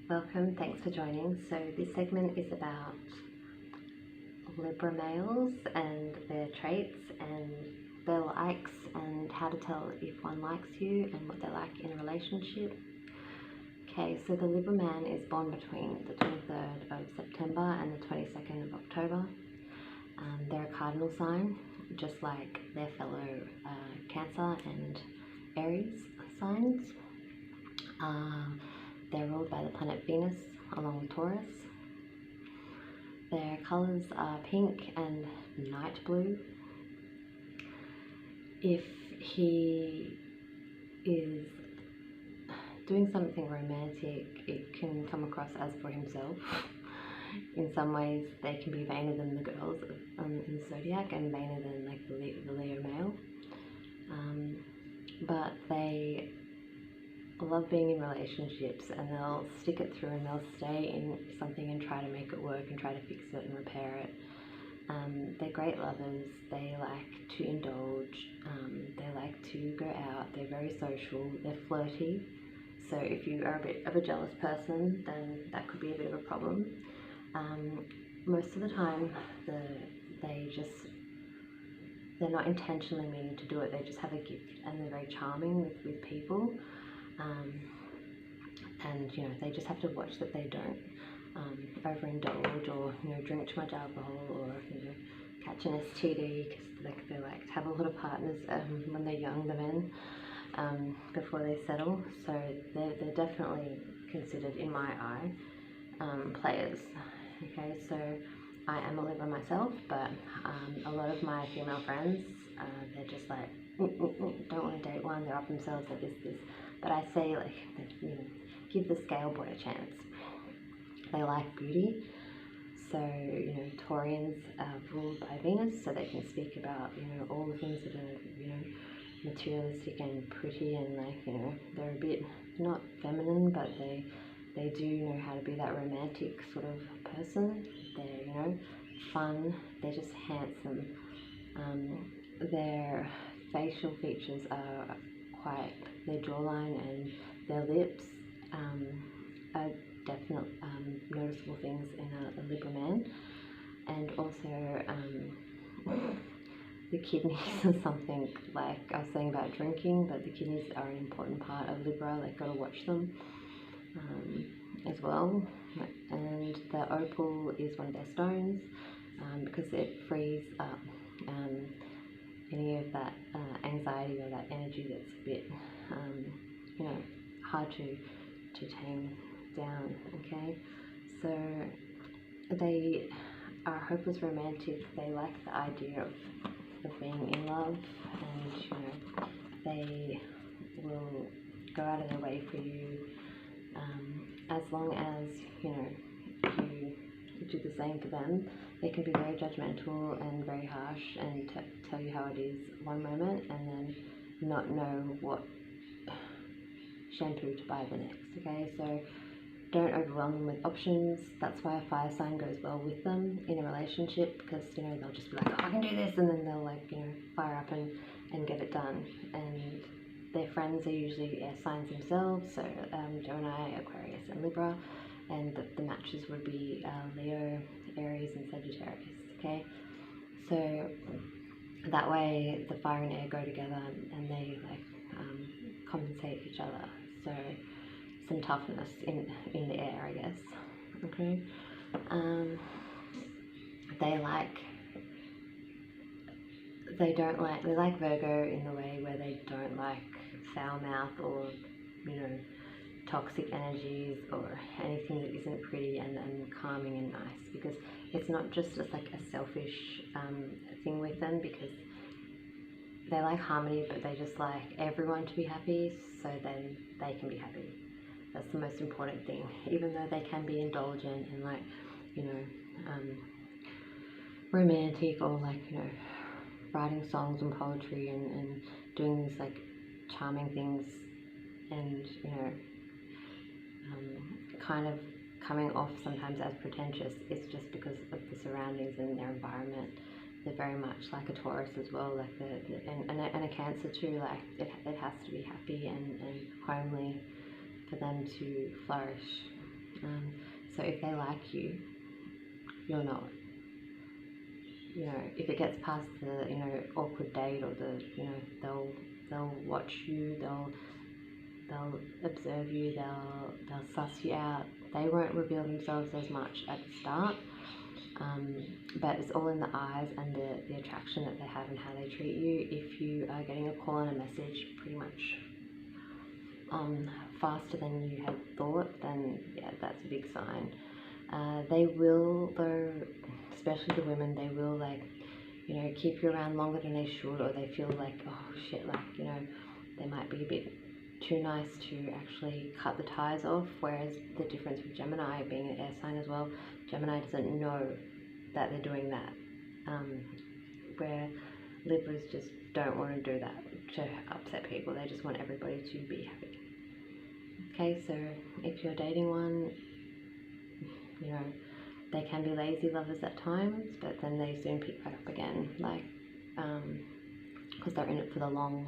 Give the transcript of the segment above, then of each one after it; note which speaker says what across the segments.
Speaker 1: Welcome, thanks for joining. So this segment is about Libra males and their traits and their likes and how to tell if one likes you and what they like in a relationship. Okay, so the Libra man is born between the 23rd of September and the 22nd of October. They're a cardinal sign, just like their fellow Cancer and Aries signs. They're ruled by the planet Venus along with Taurus. Their colours are pink and night blue. If he is doing something romantic, it can come across as for himself. In some ways, they can be vainer than the girls in the zodiac and vainer than like the Leo male. But they love being in relationships, and they'll stick it through and they'll stay in something and try to make it work and try to fix it and repair it. They're great lovers. They like to indulge. They like to go out. They're very social. They're flirty. So if you are a bit of a jealous person, then that could be a bit of a problem. Most of the time, they're not intentionally meaning to do it. They just have a gift, and they're very charming with people. And they just have to watch that they don't overindulge or drink too much alcohol or catch an STD, because they like to have a lot of partners when they're young, the men, before they settle. So they're definitely considered, in my eye, players. Okay, so I am a Libra myself, but a lot of my female friends, they're just like, don't want to date one, they're up themselves, they're this. But I say, like, give the scale boy a chance. They like beauty. So, Taurians are ruled by Venus, so they can speak about, all the things that are, materialistic and pretty, and like, they're a bit not feminine, but they do know how to be that romantic sort of person. They're, fun. They're just handsome. Their facial features are quite, their jawline and their lips are definite noticeable things in a Libra man. And also the kidneys are something, like I was saying about drinking, but the kidneys are an important part of Libra. Like, gotta watch them as well. And the opal is one of their stones, because it frees up any of that anxiety or that energy that's a bit hard to tame down. Okay, so they are hopeless romantic. They like the idea of being in love, and they will go out of their way for you, as long as you do the same for them. They can be very judgmental and very harsh and tell you how it is one moment, and then not know what shampoo to buy the next. Okay, so don't overwhelm them with options. That's why a fire sign goes well with them in a relationship, because they'll just be like, oh, I can do this, and then they'll like fire up and get it done. And their friends are usually air signs themselves, so Gemini, Aquarius and Libra, and the matches would be Leo, Aries and Sagittarius. Okay, so that way the fire and air go together, and they like compensate each other. So some toughness in the air, I guess. Okay, they like Virgo in the way where they don't like foul mouth or toxic energies or anything that isn't pretty and calming and nice, because it's not just like a selfish thing with them, because they like harmony, but they just like everyone to be happy, so then they can be happy. That's the most important thing, even though they can be indulgent and like romantic, or like writing songs and poetry and doing these like charming things, and kind of coming off sometimes as pretentious. It's just because of the surroundings and their environment. They're very much like a Taurus as well, like and a Cancer too. Like it has to be happy and homely for them to flourish. So if they like you, you're not. You know, if it gets past the, you know, awkward date, or the, you know, they'll watch you, they'll observe you, they'll suss you out. They won't reveal themselves as much at the start, but it's all in the eyes and the attraction that they have and how they treat you. If you are getting a call and a message pretty much faster than you had thought, then yeah, that's a big sign. They will, though, especially the women, they will, like, you know, keep you around longer than they should, or they feel like, oh shit, like, you know, they might be a bit too nice to actually cut the ties off. Whereas the difference with Gemini, being an air sign as well, Gemini doesn't know that they're doing that, where Libras just don't want to do that to upset people. They just want everybody to be happy. Okay, so if you're dating one, you know, they can be lazy lovers at times, but then they soon pick back up again, like, because they're in it for the long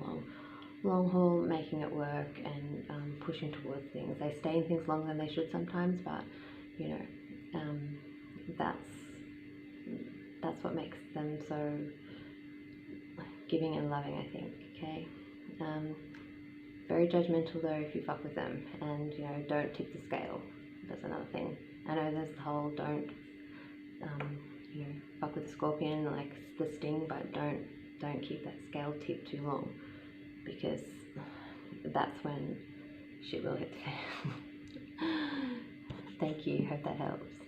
Speaker 1: haul, making it work, and pushing towards things. They stay in things longer than they should sometimes, but, you know, that's what makes them so giving and loving, I think. Okay, very judgmental though if you fuck with them, and, you know, don't tip the scale. That's another thing. I know there's the whole don't you know, fuck with a scorpion, like the sting, but don't keep that scale tip too long, because that's when shit will hit the fan. Thank you, hope that helps.